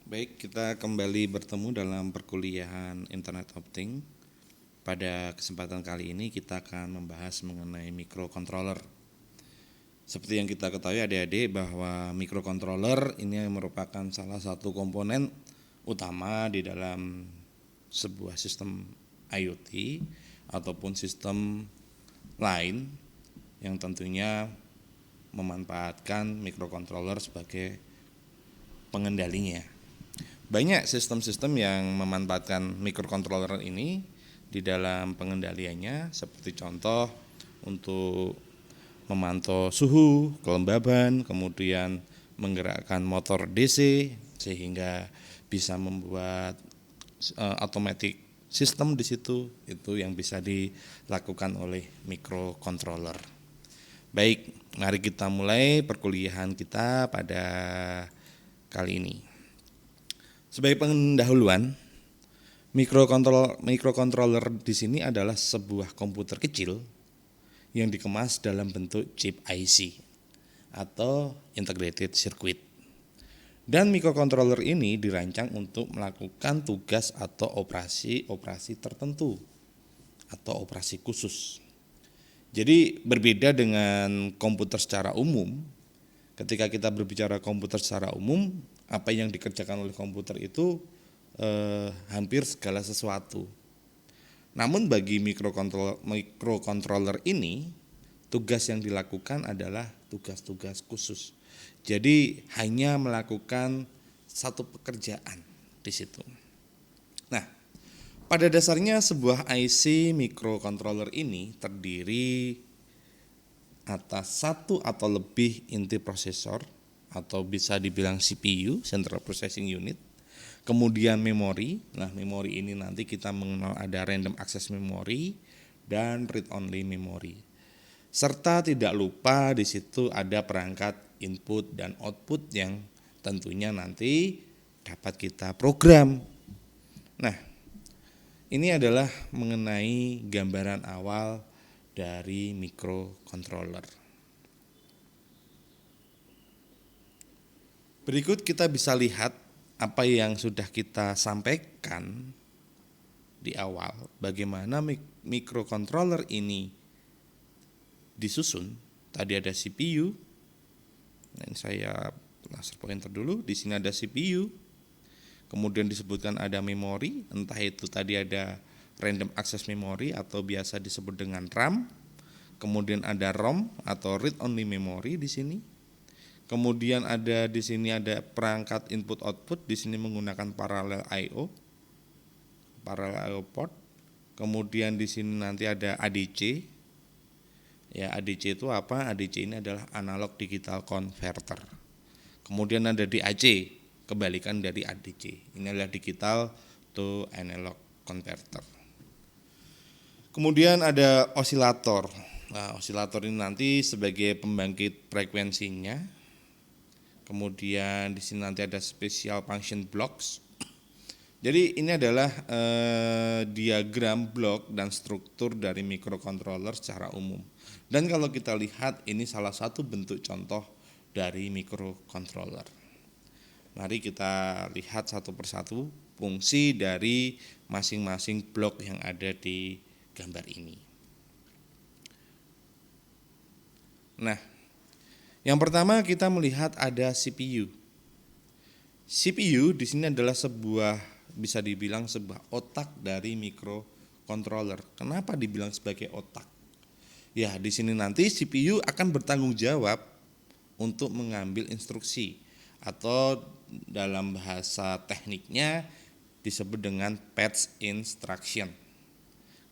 Baik, kita kembali bertemu dalam perkuliahan Internet of Things. Pada kesempatan kali ini kita akan membahas mengenai microcontroller. Seperti yang kita ketahui adik-adik bahwa microcontroller ini merupakan salah satu komponen utama di dalam sebuah sistem IoT ataupun sistem lain yang tentunya memanfaatkan microcontroller sebagai pengendalinya. Banyak sistem-sistem yang memanfaatkan microcontroller ini di dalam pengendaliannya, seperti contoh untuk memantau suhu, kelembaban, kemudian menggerakkan motor DC sehingga bisa membuat automatic system di situ, itu yang bisa dilakukan oleh microcontroller. Baik, mari kita mulai perkuliahan kita pada kali ini. Sebagai pendahuluan, microcontroller di sini adalah sebuah komputer kecil yang dikemas dalam bentuk chip IC atau integrated circuit. Dan microcontroller ini dirancang untuk melakukan tugas atau operasi tertentu atau operasi khusus. Jadi berbeda dengan komputer secara umum. Ketika kita berbicara komputer secara umum, apa yang dikerjakan oleh komputer itu hampir segala sesuatu. Namun bagi microcontroller ini, tugas yang dilakukan adalah tugas-tugas khusus. Jadi hanya melakukan satu pekerjaan di situ. Nah, pada dasarnya sebuah IC microcontroller ini terdiri atas satu atau lebih inti prosesor atau bisa dibilang CPU, Central Processing Unit, kemudian memori. Nah, memori ini nanti kita mengenal ada random access memory dan read only memory. Serta tidak lupa di situ ada perangkat input dan output yang tentunya nanti dapat kita program. Nah, ini adalah mengenai gambaran awal dari microcontroller. Berikut kita bisa lihat apa yang sudah kita sampaikan di awal, bagaimana microcontroller ini disusun. Tadi ada CPU, dan saya laser pointer dulu, di sini ada CPU, kemudian disebutkan ada memori, entah itu tadi ada random access memory atau biasa disebut dengan RAM. Kemudian ada ROM atau read only memory di sini. Kemudian ada di sini ada perangkat input output, di sini menggunakan parallel I/O, parallel I/O port. Kemudian di sini nanti ada ADC. Ya, ADC itu apa? ADC ini adalah analog digital converter. Kemudian ada DAC, kebalikan dari ADC. Ini adalah digital to analog converter. Kemudian ada osilator. Nah, osilator ini nanti sebagai pembangkit frekuensinya. Kemudian di sini nanti ada special function blocks. Jadi ini adalah diagram blok dan struktur dari microcontroller secara umum. Dan kalau kita lihat ini salah satu bentuk contoh dari microcontroller. Mari kita lihat satu persatu fungsi dari masing-masing blok yang ada di gambar ini. Nah, yang pertama kita melihat ada CPU. CPU di sini adalah bisa dibilang sebuah otak dari microcontroller. Kenapa dibilang sebagai otak? Ya, di sini nanti CPU akan bertanggung jawab untuk mengambil instruksi atau dalam bahasa tekniknya disebut dengan patch instruction.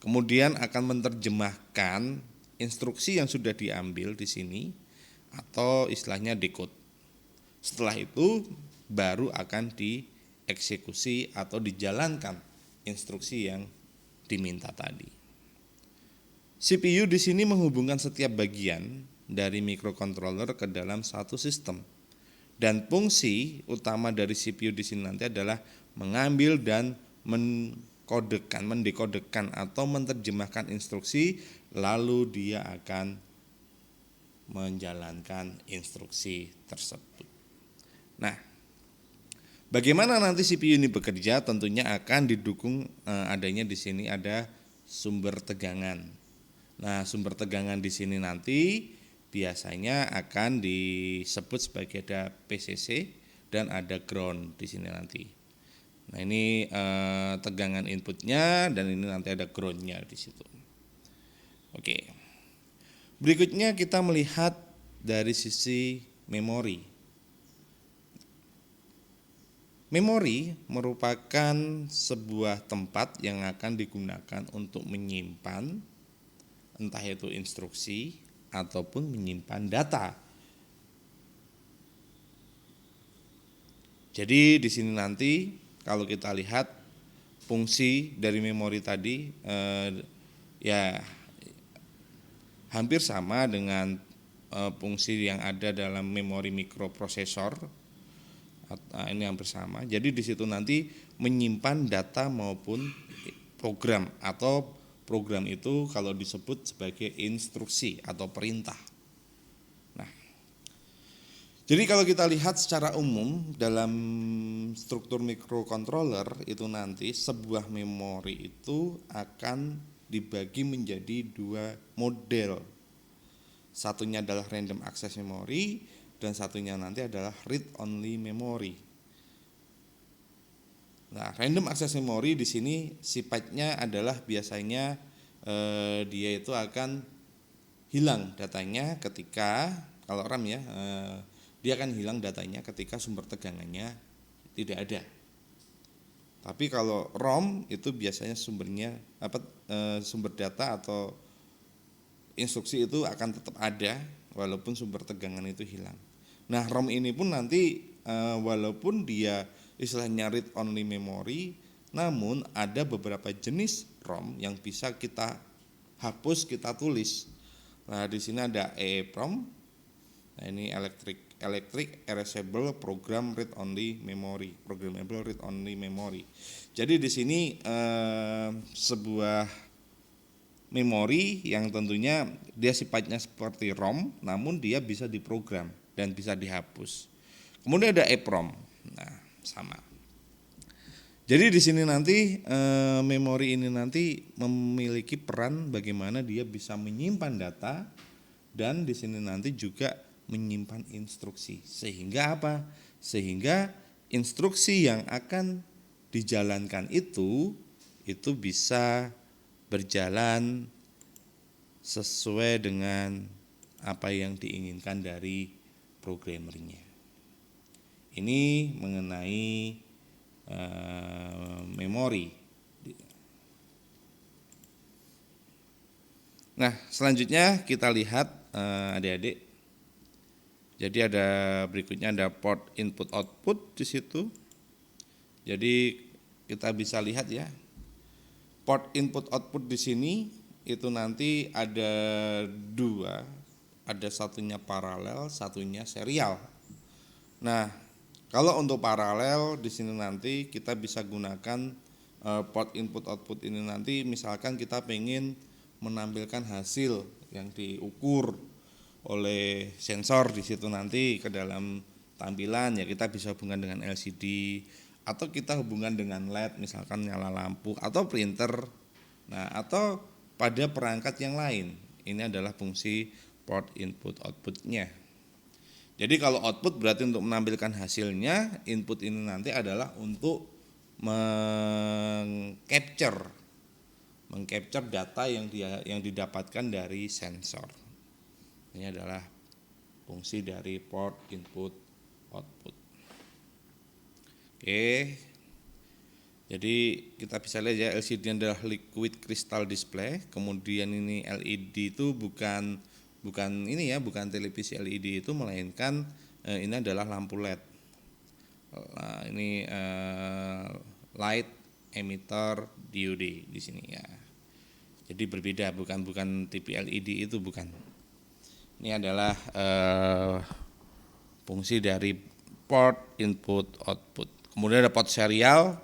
Kemudian akan menerjemahkan instruksi yang sudah diambil di sini atau istilahnya decode. Setelah itu baru akan dieksekusi atau dijalankan instruksi yang diminta tadi. CPU di sini menghubungkan setiap bagian dari microcontroller ke dalam satu sistem. Dan fungsi utama dari CPU di sini nanti adalah mengambil dan mendekodekan atau menerjemahkan instruksi, lalu dia akan menjalankan instruksi tersebut. Nah, Bagaimana nanti CPU ini bekerja? Tentunya akan didukung adanya di sini ada sumber tegangan. Nah, sumber tegangan di sini nanti biasanya akan disebut sebagai ada PCC dan ada ground di sini nanti. Nah, ini tegangan inputnya dan ini nanti ada groundnya di situ. Oke. Berikutnya kita melihat dari sisi memori. Memori merupakan sebuah tempat yang akan digunakan untuk menyimpan entah itu instruksi ataupun menyimpan data. Jadi di sini nanti kalau kita lihat fungsi dari memori tadi ya hampir sama dengan fungsi yang ada dalam memori mikroprosesor. Ini hampir sama. Jadi di situ nanti menyimpan data maupun program, atau program itu kalau disebut sebagai instruksi atau perintah. Nah, jadi kalau kita lihat secara umum dalam struktur microcontroller itu nanti sebuah memori itu akan dibagi menjadi dua model. Satunya adalah random access memory dan satunya nanti adalah read only memory. Nah, random access memory di sini sifatnya adalah biasanya dia itu akan hilang datanya ketika, kalau RAM ya, dia akan hilang datanya ketika sumber tegangannya tidak ada. Tapi kalau ROM itu biasanya sumber data atau instruksi itu akan tetap ada walaupun sumber tegangan itu hilang. Nah, ROM ini pun nanti walaupun dia istilahnya read only memory, namun ada beberapa jenis ROM yang bisa kita hapus, kita tulis. Nah, di sini ada EEPROM. Nah, ini electric erasable program read only memory, programmable read only memory. Jadi di sini sebuah memori yang tentunya dia sifatnya seperti ROM, namun dia bisa diprogram dan bisa dihapus. Kemudian ada EEPROM. Nah, sama. Jadi di sini nanti memori ini nanti memiliki peran bagaimana dia bisa menyimpan data dan di sini nanti juga menyimpan instruksi. Sehingga apa? Sehingga instruksi yang akan dijalankan itu bisa berjalan sesuai dengan apa yang diinginkan dari programmernya. Ini mengenai memori. Nah, selanjutnya kita lihat adik-adik. Jadi ada berikutnya ada port input output di situ. Jadi kita bisa lihat ya. Port input output di sini itu nanti ada dua, ada satunya paralel, satunya serial. Nah, kalau untuk paralel di sini nanti kita bisa gunakan port input output ini nanti misalkan kita pengen menampilkan hasil yang diukur oleh sensor di situ nanti ke dalam tampilan, ya kita bisa hubungan dengan LCD atau kita hubungan dengan LED misalkan nyala lampu atau printer. Nah, atau pada perangkat yang lain. Ini adalah fungsi port input outputnya. Jadi kalau output berarti untuk menampilkan hasilnya, input ini nanti adalah untuk mengcapture data yang didapatkan dari sensor. Ini adalah fungsi dari port input output. Oke. Jadi kita bisa lihat ya, LCD adalah liquid crystal display. Kemudian ini LED itu bukan ini ya, bukan televisi LED itu, melainkan ini adalah lampu LED. Ini light emitter diode di sini ya. Jadi berbeda, bukan TV LED itu, bukan. Ini adalah fungsi dari port input output. Kemudian ada port serial.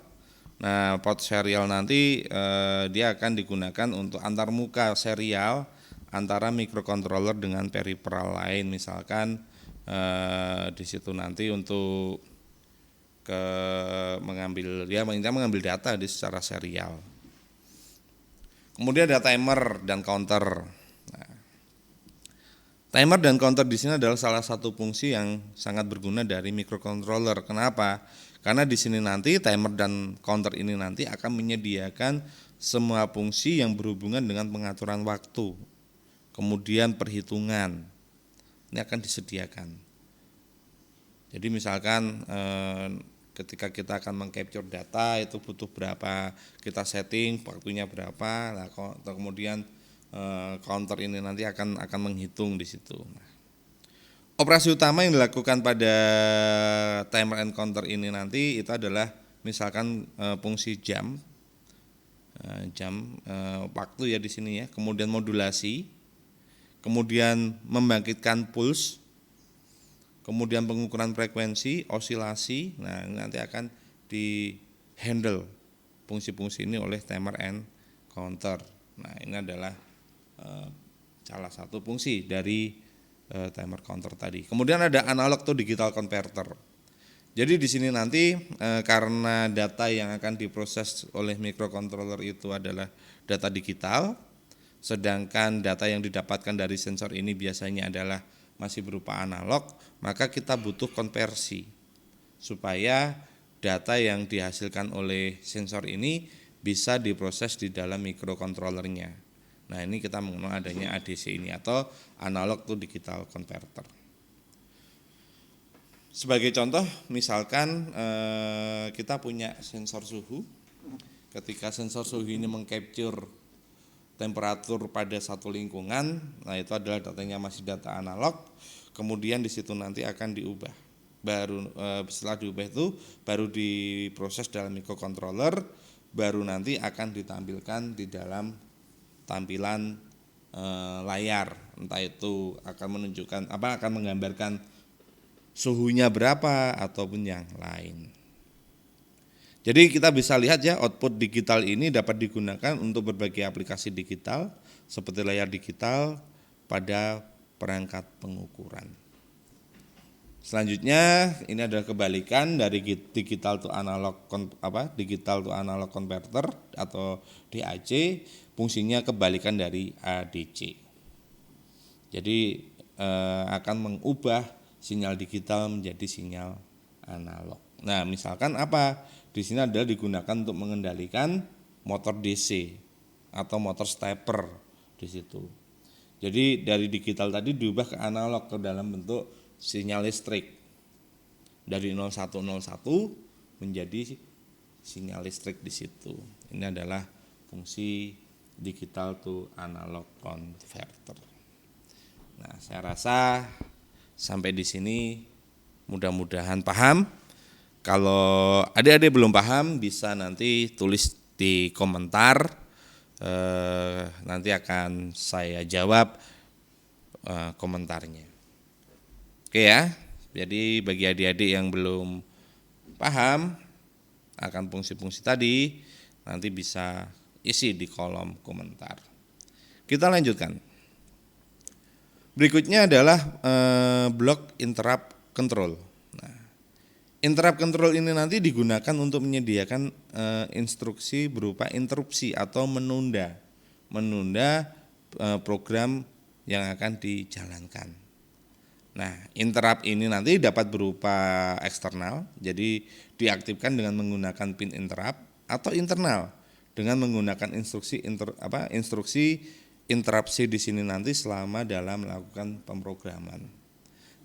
Nah, port serial nanti dia akan digunakan untuk antarmuka serial antara microcontroller dengan peripheral lain. Misalkan di situ nanti untuk ke mengambil data secara serial. Kemudian ada timer dan counter. Nah, timer dan counter di sini adalah salah satu fungsi yang sangat berguna dari microcontroller. Kenapa? Karena di sini nanti timer dan counter ini nanti akan menyediakan semua fungsi yang berhubungan dengan pengaturan waktu, kemudian perhitungan. Ini akan disediakan. Jadi misalkan ketika kita akan mengcapture data itu butuh berapa, kita setting waktunya berapa, nah, kemudian counter ini nanti akan menghitung di situ. Nah, operasi utama yang dilakukan pada timer and counter ini nanti itu adalah misalkan fungsi jam waktu ya di sini ya, kemudian modulasi, kemudian membangkitkan pulse, kemudian pengukuran frekuensi, osilasi. Nah, ini nanti akan di handle fungsi-fungsi ini oleh timer and counter. Nah, ini adalah salah satu fungsi dari timer counter tadi. Kemudian ada analog to digital converter. Jadi di sini nanti karena data yang akan diproses oleh microcontroller itu adalah data digital, sedangkan data yang didapatkan dari sensor ini biasanya adalah masih berupa analog, maka kita butuh konversi supaya data yang dihasilkan oleh sensor ini bisa diproses di dalam microcontrollernya. Nah, ini kita mengenal adanya ADC ini atau analog to digital converter. Sebagai contoh, misalkan kita punya sensor suhu. Ketika sensor suhu ini mengcapture temperatur pada satu lingkungan, nah itu adalah datanya masih data analog. Kemudian di situ nanti akan diubah. Baru setelah diubah itu baru diproses dalam microcontroller, baru nanti akan ditampilkan di dalam tampilan layar. Entah itu akan menunjukkan akan menggambarkan suhunya berapa ataupun yang lain. Jadi kita bisa lihat ya, output digital ini dapat digunakan untuk berbagai aplikasi digital seperti layar digital pada perangkat pengukuran. Selanjutnya ini adalah kebalikan dari digital to analog converter atau DAC, fungsinya kebalikan dari ADC. Jadi akan mengubah sinyal digital menjadi sinyal analog. Nah, misalkan apa? Di sini adalah digunakan untuk mengendalikan motor DC atau motor stepper di situ. Jadi dari digital tadi diubah ke analog ke dalam bentuk sinyal listrik. Dari 0101 menjadi sinyal listrik di situ. Ini adalah fungsi digital to analog converter. Nah, saya rasa sampai di sini mudah-mudahan paham. Kalau adik-adik belum paham bisa nanti tulis di komentar, nanti akan saya jawab komentarnya. Oke ya, jadi bagi adik-adik yang belum paham akan fungsi-fungsi tadi nanti bisa isi di kolom komentar. Kita lanjutkan. Berikutnya adalah block interrupt control. Interrupt control ini nanti digunakan untuk menyediakan instruksi berupa interupsi atau menunda program yang akan dijalankan. Nah, interrupt ini nanti dapat berupa eksternal, jadi diaktifkan dengan menggunakan pin interrupt, atau internal dengan menggunakan instruksi interupsi di sini nanti selama dalam melakukan pemrograman.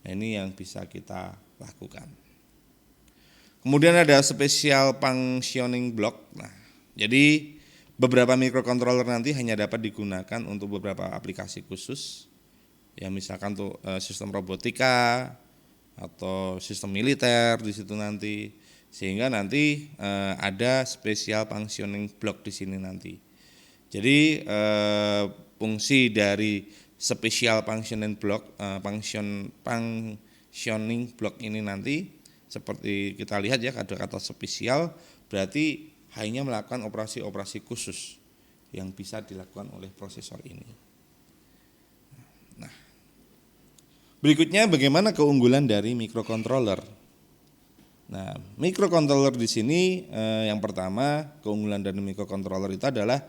Nah, ini yang bisa kita lakukan. Kemudian ada special functioning block. Nah, jadi beberapa microcontroller nanti hanya dapat digunakan untuk beberapa aplikasi khusus. Ya misalkan tuh sistem robotika atau sistem militer di situ nanti. Sehingga nanti ada special functioning block di sini nanti. Jadi fungsi dari special functioning block functioning block ini nanti seperti kita lihat ya, ada kata spesial berarti hanya melakukan operasi-operasi khusus yang bisa dilakukan oleh prosesor ini. Nah, berikutnya bagaimana keunggulan dari microcontroller? Nah, microcontroller di sini yang pertama keunggulan dari microcontroller itu adalah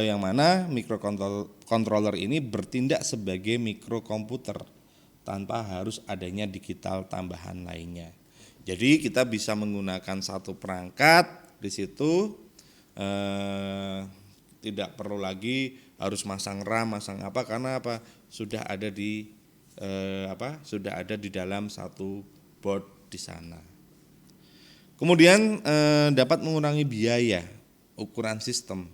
yang mana microcontroller ini bertindak sebagai mikrokomputer tanpa harus adanya digital tambahan lainnya. Jadi kita bisa menggunakan satu perangkat di situ, tidak perlu lagi harus masang RAM, masang apa, karena apa, sudah ada di sudah ada di dalam satu board di sana. Kemudian dapat mengurangi biaya ukuran sistem.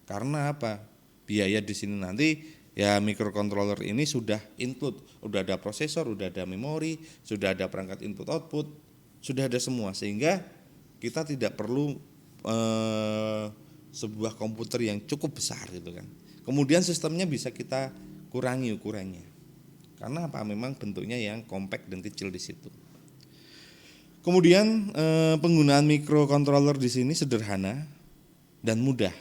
Karena apa? Biaya di sini nanti ya microcontroller ini sudah include, sudah ada prosesor, sudah ada memori, sudah ada perangkat input output, sudah ada semua, sehingga kita tidak perlu sebuah komputer yang cukup besar gitu kan. Kemudian sistemnya bisa kita kurangi ukurannya. Karena apa? Memang bentuknya yang compact dan kecil di situ. Kemudian penggunaan microcontroller di sini sederhana dan mudah.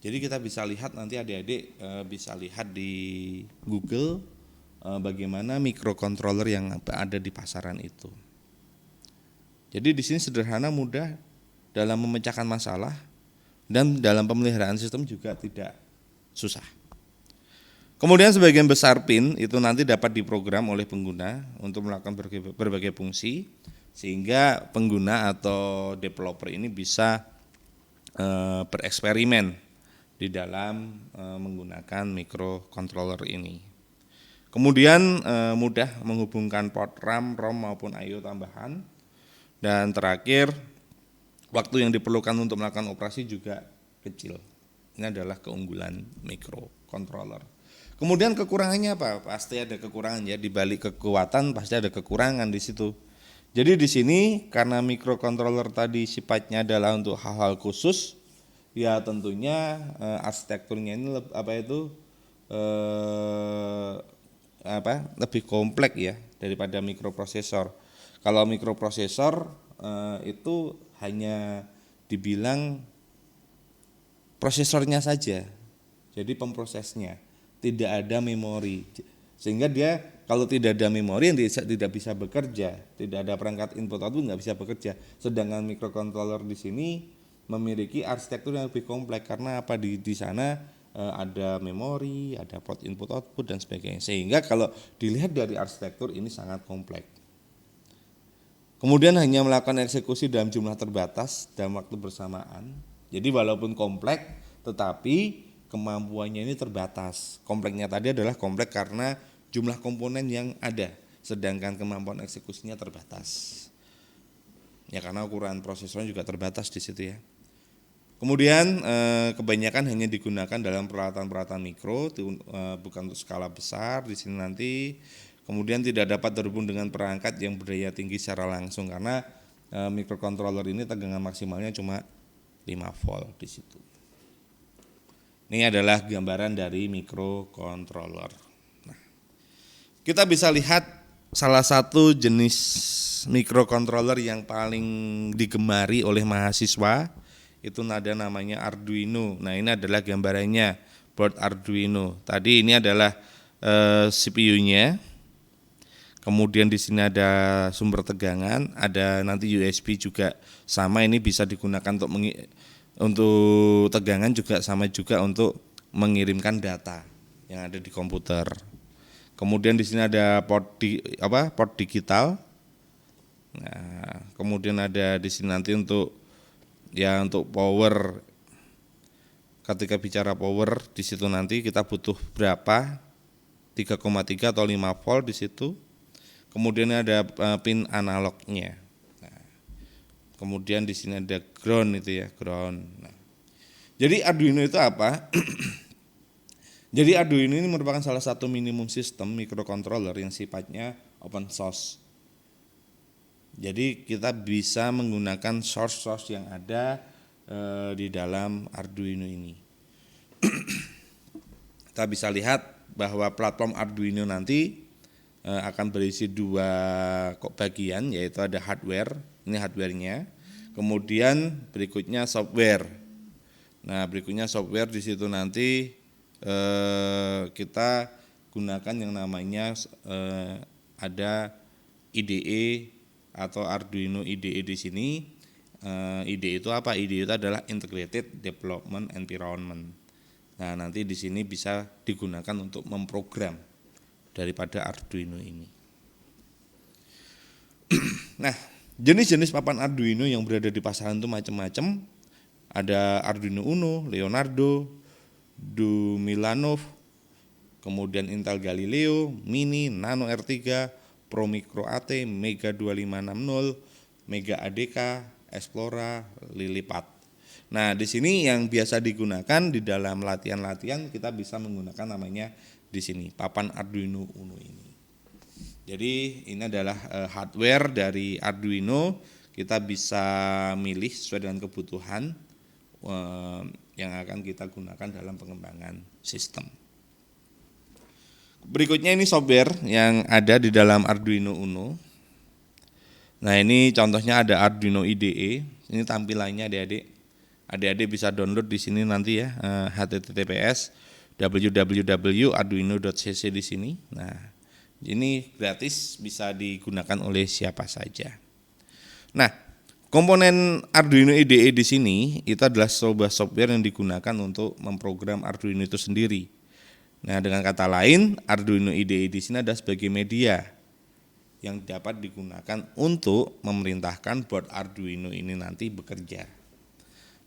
Jadi kita bisa lihat, nanti adik-adik bisa lihat di Google bagaimana microcontroller yang ada di pasaran itu. Jadi di sini sederhana, mudah dalam memecahkan masalah, dan dalam pemeliharaan sistem juga tidak susah. Kemudian sebagian besar pin itu nanti dapat diprogram oleh pengguna untuk melakukan berbagai fungsi, sehingga pengguna atau developer ini bisa bereksperimen di dalam menggunakan microcontroller ini. Kemudian mudah menghubungkan port RAM, ROM maupun I/O tambahan. Dan terakhir, waktu yang diperlukan untuk melakukan operasi juga kecil. Ini adalah keunggulan microcontroller. Kemudian kekurangannya apa? Pasti ada kekurangan ya, di balik kekuatan pasti ada kekurangan di situ. Jadi di sini karena microcontroller tadi sifatnya adalah untuk hal-hal khusus, ya tentunya arsitekturnya ini lebih kompleks ya daripada mikroprosesor. Kalau mikroprosesor itu hanya dibilang prosesornya saja, jadi pemprosesnya, tidak ada memori, sehingga dia kalau tidak ada memori tidak bisa bekerja, tidak ada perangkat input output nggak bisa bekerja. Sedangkan microcontroller di sini memiliki arsitektur yang lebih kompleks, karena apa, di sana ada memori, ada port input output dan sebagainya, sehingga kalau dilihat dari arsitektur ini sangat kompleks. Kemudian hanya melakukan eksekusi dalam jumlah terbatas dalam waktu bersamaan. Jadi walaupun kompleks tetapi kemampuannya ini terbatas. Kompleksnya tadi adalah kompleks karena jumlah komponen yang ada, sedangkan kemampuan eksekusinya terbatas. Ya karena ukuran prosesornya juga terbatas di situ ya. Kemudian kebanyakan hanya digunakan dalam peralatan-peralatan mikro, bukan untuk skala besar di sini nanti. Kemudian tidak dapat terhubung dengan perangkat yang berdaya tinggi secara langsung, karena microcontroller ini tegangan maksimalnya cuma 5 volt di situ. Ini adalah gambaran dari microcontroller. Nah, kita bisa lihat salah satu jenis microcontroller yang paling digemari oleh mahasiswa, itu ada namanya Arduino. Nah ini adalah gambarannya, board Arduino. Tadi ini adalah CPU-nya. Kemudian di sini ada sumber tegangan, ada nanti USB juga sama, ini bisa digunakan untuk tegangan, juga sama juga untuk mengirimkan data yang ada di komputer. Kemudian di sini ada port digital. Nah, kemudian ada di sini nanti untuk power. Ketika bicara power di situ nanti kita butuh berapa, 3,3 atau 5 volt di situ. Kemudian ada pin analognya. Nah, kemudian di sini ada ground itu ya, ground. Nah, jadi Arduino itu apa? Jadi Arduino ini merupakan salah satu minimum sistem microcontroller yang sifatnya open source. Jadi kita bisa menggunakan source yang ada di dalam Arduino ini. Kita bisa lihat bahwa platform Arduino nanti akan berisi 2 bagian, yaitu ada hardware, ini hardwarenya, kemudian berikutnya software. Nah berikutnya software di situ nanti kita gunakan yang namanya ada IDE atau Arduino IDE di sini. IDE itu apa? IDE itu adalah Integrated Development Environment. Nah, nanti di sini bisa digunakan untuk memprogram daripada Arduino ini. Nah, jenis-jenis papan Arduino yang berada di pasaran itu macam-macam. Ada Arduino Uno, Leonardo, Dumilanov, kemudian Intel Galileo, Mini, Nano R3, Pro Micro AT, Mega 2560, Mega ADK, Explora, Lilipat. Nah, di sini yang biasa digunakan di dalam latihan-latihan kita bisa menggunakan namanya di sini papan Arduino Uno ini. Jadi ini adalah hardware dari Arduino, kita bisa milih sesuai dengan kebutuhan yang akan kita gunakan dalam pengembangan sistem. Berikutnya ini software yang ada di dalam Arduino Uno. Nah, ini contohnya ada Arduino IDE. Ini tampilannya adik-adik. Adik-adik bisa download di sini nanti ya, https www.arduino.cc di sini. Nah, ini gratis, bisa digunakan oleh siapa saja. Nah, komponen Arduino IDE di sini itu adalah sebuah software yang digunakan untuk memprogram Arduino itu sendiri. Nah, dengan kata lain, Arduino IDE di sini adalah sebagai media yang dapat digunakan untuk memerintahkan board Arduino ini nanti bekerja.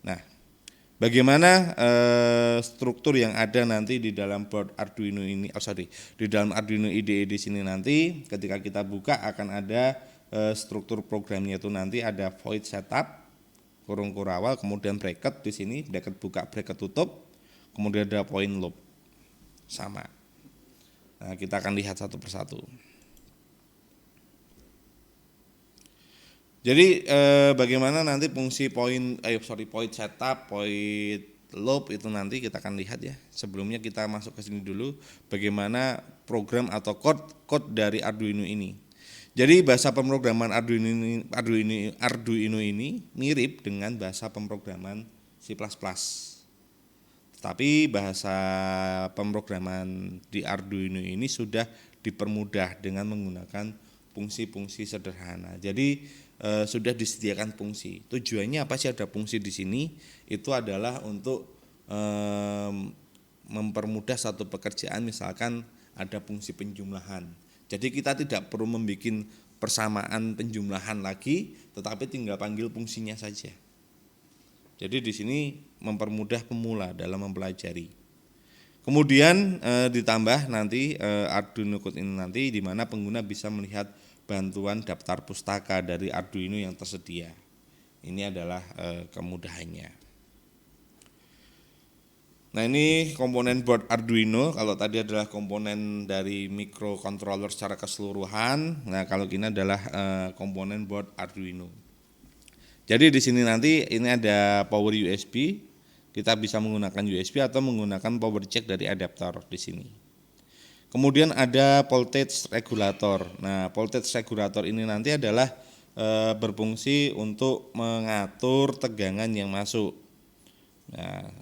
Nah, bagaimana struktur yang ada nanti di dalam board Arduino ini? Di dalam Arduino IDE di sini nanti, ketika kita buka akan ada struktur programnya itu nanti ada void setup, kurung kurawal, kemudian bracket di sini, bracket buka, bracket tutup, kemudian ada point loop, sama. Nah, kita akan lihat satu persatu. Jadi bagaimana nanti fungsi point setup, point loop itu nanti kita akan lihat ya. Sebelumnya kita masuk ke sini dulu bagaimana program atau code dari Arduino ini. Jadi bahasa pemrograman Arduino ini mirip dengan bahasa pemrograman C++. Tetapi bahasa pemrograman di Arduino ini sudah dipermudah dengan menggunakan fungsi-fungsi sederhana. Jadi sudah disediakan fungsi. Tujuannya apa sih ada fungsi di sini? Itu adalah untuk mempermudah satu pekerjaan, misalkan ada fungsi penjumlahan. Jadi kita tidak perlu membuat persamaan penjumlahan lagi, tetapi tinggal panggil fungsinya saja. Jadi di sini mempermudah pemula dalam mempelajari. Kemudian ditambah nanti Arduino Code ini nanti di mana pengguna bisa melihat bantuan daftar pustaka dari Arduino yang tersedia. Ini adalah kemudahannya. Nah, ini komponen board Arduino. Kalau tadi adalah komponen dari microcontroller secara keseluruhan. Nah, kalau ini adalah komponen board Arduino. Jadi di sini nanti ini ada power USB. Kita bisa menggunakan USB atau menggunakan power jack dari adaptor di sini. Kemudian ada voltage regulator. Nah, voltage regulator ini nanti adalah berfungsi untuk mengatur tegangan yang masuk. Nah,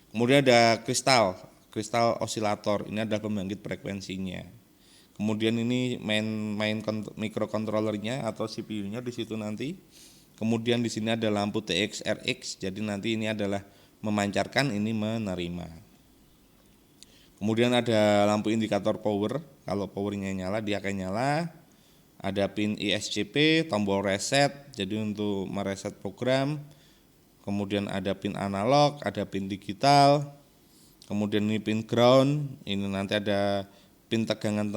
kemudian ada kristal osilator. Ini adalah pembangkit frekuensinya. Kemudian ini main microcontrollernya atau CPU-nya di situ nanti. Kemudian di sini ada lampu TX, RX. Jadi nanti ini adalah memancarkan, ini menerima. Kemudian ada lampu indikator power, kalau powernya nyala dia akan nyala. Ada pin ISCP, tombol reset, jadi untuk mereset program. Kemudian ada pin analog, ada pin digital. Kemudian ini pin ground, ini nanti ada pin tegangan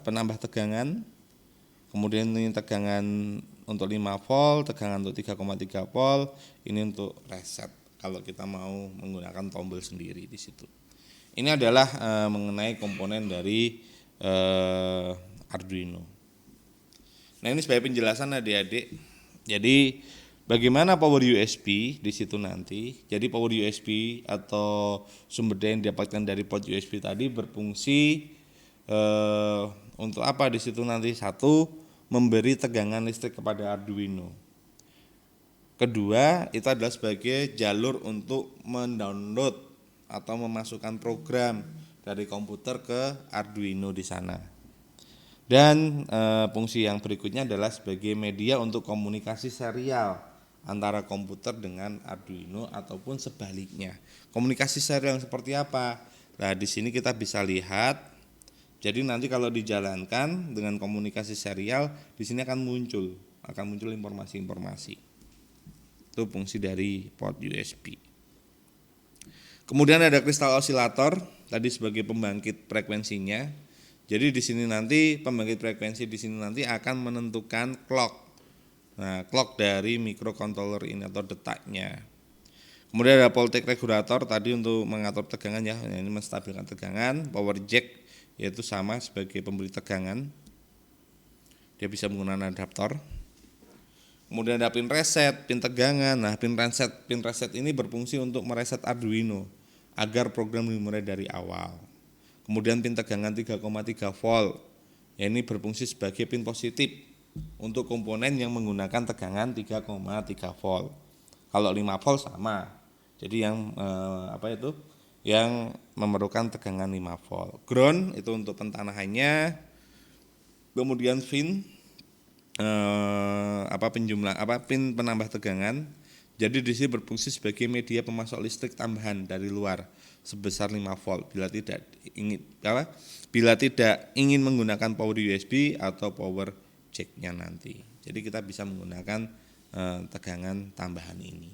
penambah tegangan. Kemudian ini tegangan untuk 5 volt, tegangan untuk 3,3 volt, ini untuk reset kalau kita mau menggunakan tombol sendiri di situ. Ini adalah mengenai komponen dari Arduino. Nah, ini sebagai penjelasan adik-adik. Jadi bagaimana power USB di situ nanti. Jadi power USB atau sumber daya yang didapatkan dari port USB tadi berfungsi untuk apa di situ nanti? Satu, memberi tegangan listrik kepada Arduino. Kedua, itu adalah sebagai jalur untuk mendownload atau memasukkan program dari komputer ke Arduino di sana. Dan fungsi yang berikutnya adalah sebagai media untuk komunikasi serial antara komputer dengan Arduino ataupun sebaliknya. Komunikasi serial yang seperti apa? Nah, di sini kita bisa lihat. Jadi nanti kalau dijalankan dengan komunikasi serial, di sini akan muncul informasi-informasi. Itu fungsi dari port USB. Kemudian ada kristal osilator tadi sebagai pembangkit frekuensinya. Jadi di sini nanti pembangkit frekuensi di sini nanti akan menentukan clock. Nah, clock dari microcontroller ini atau detaknya. Kemudian ada voltage regulator tadi untuk mengatur tegangan ya, ini menstabilkan tegangan. Power jack yaitu sama sebagai pemberi tegangan. Dia bisa menggunakan adaptor. Kemudian ada pin reset, pin tegangan. Nah, pin reset ini berfungsi untuk mereset Arduino agar program dimulai dari awal. Kemudian pin tegangan 3,3 volt. Ya, ini berfungsi sebagai pin positif untuk komponen yang menggunakan tegangan 3,3 volt. Kalau 5 volt sama. Jadi yang yang memerlukan tegangan 5 volt. Ground itu untuk pentanahannya. Kemudian pin pin penambah tegangan. Jadi di sini berfungsi sebagai media pemasok listrik tambahan dari luar sebesar 5 volt bila tidak ingin menggunakan power USB atau power jack-nya nanti. Jadi kita bisa menggunakan tegangan tambahan ini.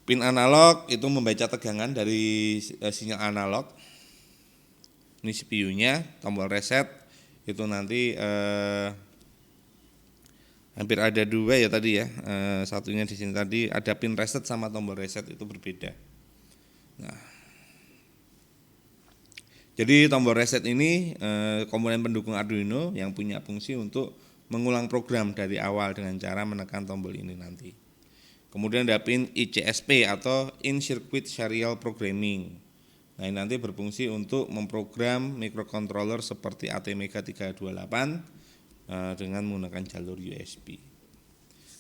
Pin analog itu membaca tegangan dari sinyal analog. Ini CPU-nya, tombol reset itu nanti hampir ada dua ya tadi ya. Satunya di sini tadi ada pin reset sama tombol reset itu berbeda. Nah, jadi tombol reset ini komponen pendukung Arduino yang punya fungsi untuk mengulang program dari awal dengan cara menekan tombol ini nanti. Kemudian ada pin ICSP atau In Circuit Serial Programming. Nah, ini nanti berfungsi untuk memprogram microcontroller seperti ATmega 328 dengan menggunakan jalur USB.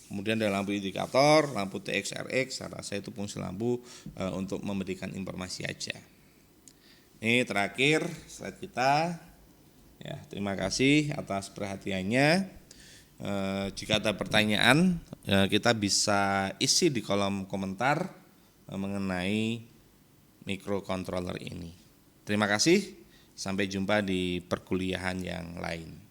Kemudian ada lampu indikator, lampu TXRX, saya rasa itu fungsi lampu untuk memberikan informasi aja. Ini terakhir slide kita. Ya, terima kasih atas perhatiannya. Jika ada pertanyaan, kita bisa isi di kolom komentar mengenai microcontroller ini. Terima kasih, sampai jumpa di perkuliahan yang lain.